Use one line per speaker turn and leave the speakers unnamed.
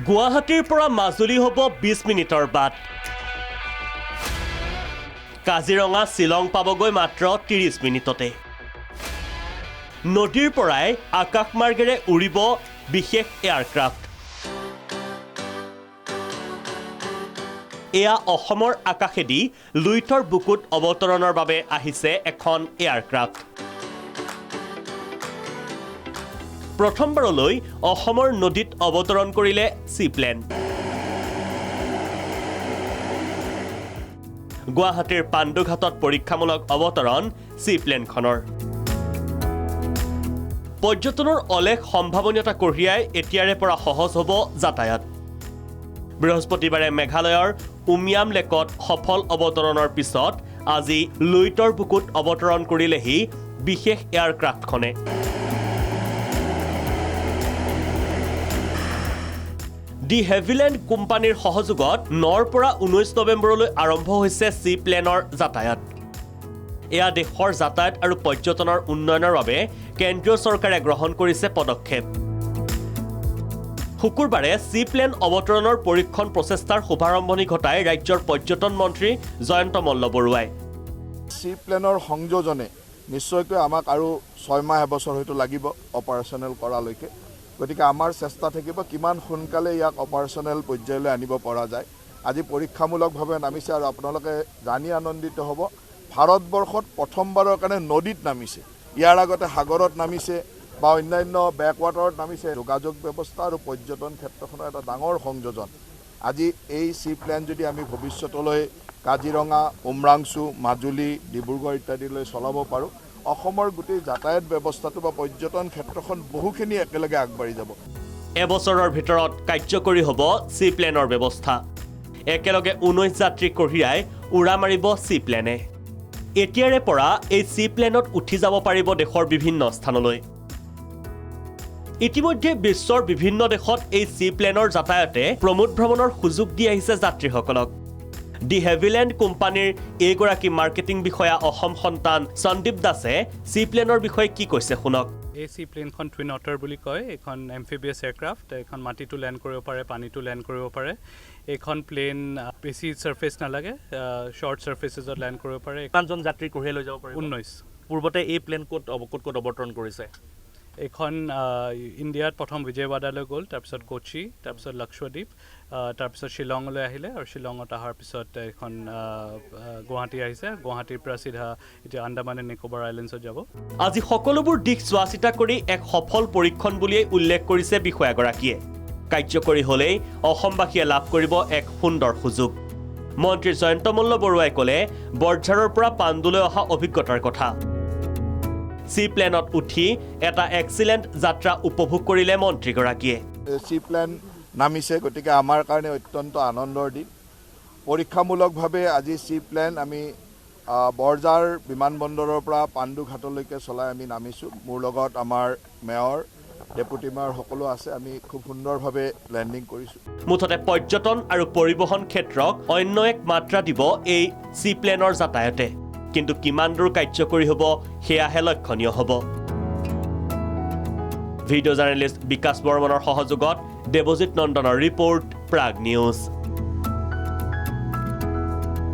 গুৱাহাটীৰ পৰা মাজুলী হ'ব 20 মিনিটৰ বাট কাজিৰঙা শিলং পাবগৈ মাত্ৰ 30 মিনিটতে নদীৰ পৰাই আকাশমাৰ্গেৰে উৰিব বিশেষ এয়াৰক্ৰাফ্ট এয়া অসমৰ আকাশেদি লুইতৰ বুকুত অৱতৰণৰ বাবে আহিছে এখন এয়াৰক্ৰাফ্ট প্ৰথমবাৰলৈ অসমৰ নদীত অৱতৰণ কৰিলে চিপ্লেন গুৱাহাটীৰ পাণ্ডুঘাটত পৰীক্ষামূলক অৱতৰণ চিপ্লেনখনৰ পৰ্যটনৰ অলেখ সম্ভাৱনীয়তা কঢ়িয়াই এতিয়াৰে পৰা সহজ হ'ব যাতায়াত বৃহস্পতিবাৰে মেঘালয়ৰ উমিয়াম লেকত সফল অৱতৰণৰ পিছত আজি লুইতৰ বুকুত অৱতৰণ কৰিলেহি বিশেষ এয়াৰক্ৰাফ্টখনে দি হেভিলেণ্ড কোম্পানীৰ সহযোগত 9 পৰা 19 নৱেম্বৰলৈ আৰম্ভ হৈছে চি প্লেনৰ যাতায়াত এয়া দেশৰ যাতায়াত আৰু পৰ্যটনৰ উন্নয়নৰ বাবে কেন্দ্ৰীয় চৰকাৰে গ্ৰহণ কৰিছে পদক্ষেপ শুকুৰবাৰে চি প্লেন অৱতৰণৰ পৰীক্ষণ প্ৰচেষ্টাৰ শুভাৰম্ভণি ঘটাই ৰাজ্যৰ পৰ্যটন মন্ত্ৰী জয়ন্ত মল্ল বৰুৱাই
চি প্লেনৰ সংযোজনে নিশ্চয়কৈ আমাক আৰু 6 মাহ এবছৰ হয়তো লাগিব অপাৰেশ্যনেল কৰালৈকে গতিকে আমাৰ চেষ্টা থাকিব কিমান সোনকালে ইয়াক অপাৰেশ্যনেল পৰ্যায়লৈ আনিব পৰা যায় আজি পৰীক্ষামূলকভাৱে নামিছে আৰু আপোনালোকে জানি আনন্দিত হ'ব ভাৰতবৰ্ষত প্ৰথমবাৰৰ কাৰণে নদীত নামিছে ইয়াৰ আগতে সাগৰত নামিছে বা অন্যান্য বেকৱাটাৰত নামিছে যোগাযোগ ব্যৱস্থা আৰু পৰ্যটন ক্ষেত্ৰখনৰ এটা ডাঙৰ সংযোজন আজি এই চি প্লেন যদি আমি ভৱিষ্যতলৈ কাজিৰঙা উমৰাংচু মাজুলী ডিব্ৰুগড় ইত্যাদিলৈ চলাব পাৰোঁ অসমৰ গোটেই যাতায়াত ব্যৱস্থাটো বা পৰ্যটন ক্ষেত্ৰখন বহুখিনি একেলগে আগবাঢ়ি যাব
এবছৰৰ ভিতৰত কাৰ্যকৰী হ'ব চি প্লেনৰ ব্যৱস্থা একেলগে 19 যাত্ৰী কঢ়িয়াই উৰা মাৰিব চি প্লেনে এতিয়াৰে পৰা এই চি প্লেনত উঠি যাব পাৰিব দেশৰ বিভিন্ন স্থানলৈ ইতিমধ্যে বিশ্বৰ বিভিন্ন দেশত এই চি প্লেনৰ যাতায়াতে প্ৰমোদ ভ্ৰমণৰ সুযোগ দি আহিছে যাত্ৰীসকলক দি হেভিলেণ্ড কোম্পানীৰ এইগৰাকী মাৰ্কেটিং বিষয়া অসম সন্তান সন্দীপ দাসে চি প্লেনৰ বিষয়ে কি কৈছে শুনক
এই চি প্লেনখন টুইন অটাৰ বুলি কয় এখন এমফিবিয়াছ এয়াৰক্ৰাফ্ট এখন মাটিটো লেণ্ড কৰিব পাৰে পানীটো লেণ্ড কৰিব পাৰে এইখন প্লেন বেছি ছাৰ্ফেচ নালাগে শ্বৰ্ট ছাৰ্ফেচেছত লেণ্ড কৰিব পাৰে
কিমানজন যাত্ৰী কঢ়িয়াই লৈ যাব পাৰে
19
পূৰ্বতে এই প্লেন ক'ত অৱতৰণ কৰিছে
এইখন ইণ্ডিয়াত প্ৰথম বিজয়ৱাড়ালৈ গ'ল তাৰপিছত কোচি তাৰপিছত লক্ষদ্বীপ তাৰপিছত শ্বিলঙলৈ আহিলে আৰু শ্বিলঙত অহাৰ পিছত এখন গুৱাহাটী আহিছে গুৱাহাটীৰ পৰা চিধা এতিয়া আন্দামান এণ্ড নিকোবাৰ আইলেণ্ডছত যাব
আজি সকলোবোৰ দিশ চোৱা চিতা কৰি এক সফল পৰীক্ষণ বুলিয়েই উল্লেখ কৰিছে বিষয়াগৰাকীয়ে কাৰ্যকৰী হ'লেই অসমবাসীয়ে লাভ কৰিব এক সুন্দৰ সুযোগ মন্ত্ৰী জয়ন্ত মল্ল বৰুৱাই ক'লে বৰঝাৰৰ পৰা পাণ্ডুলৈ অহা অভিজ্ঞতাৰ কথা চি প্লেনত উঠি এটা এক্সিলেণ্ট যাত্ৰা উপভোগ কৰিলে মন্ত্ৰীগৰাকীয়ে
চি প্লেন নামিছে গতিকে আমাৰ কাৰণে অত্যন্ত আনন্দৰ দিন পৰীক্ষামূলকভাৱে আজি চি প্লেন আমি বৰঝাৰ বিমানবন্দৰৰ পৰা পাণ্ডুঘাটলৈকে চলাই আমি নামিছোঁ মোৰ লগত আমাৰ মেয়ৰ ডেপুটি মেয়ৰ সকলো আছে আমি খুব সুন্দৰভাৱে লেণ্ডিং কৰিছোঁ
মুঠতে পৰ্যটন আৰু পৰিবহণ ক্ষেত্ৰক অন্য এক মাত্ৰা দিব এই চি প্লেনৰ যাতায়াতে কিন্তু কিমান দূৰ কাৰ্যকৰী হ'ব সেয়াহে লক্ষণীয় হ'ব ভিডিঅ' জাৰ্নেলিষ্ট বিকাশ বৰ্মনৰ সহযোগত দেৱজিৎ নন্দনৰ ৰিপৰ্ট প্ৰাগ নিউজ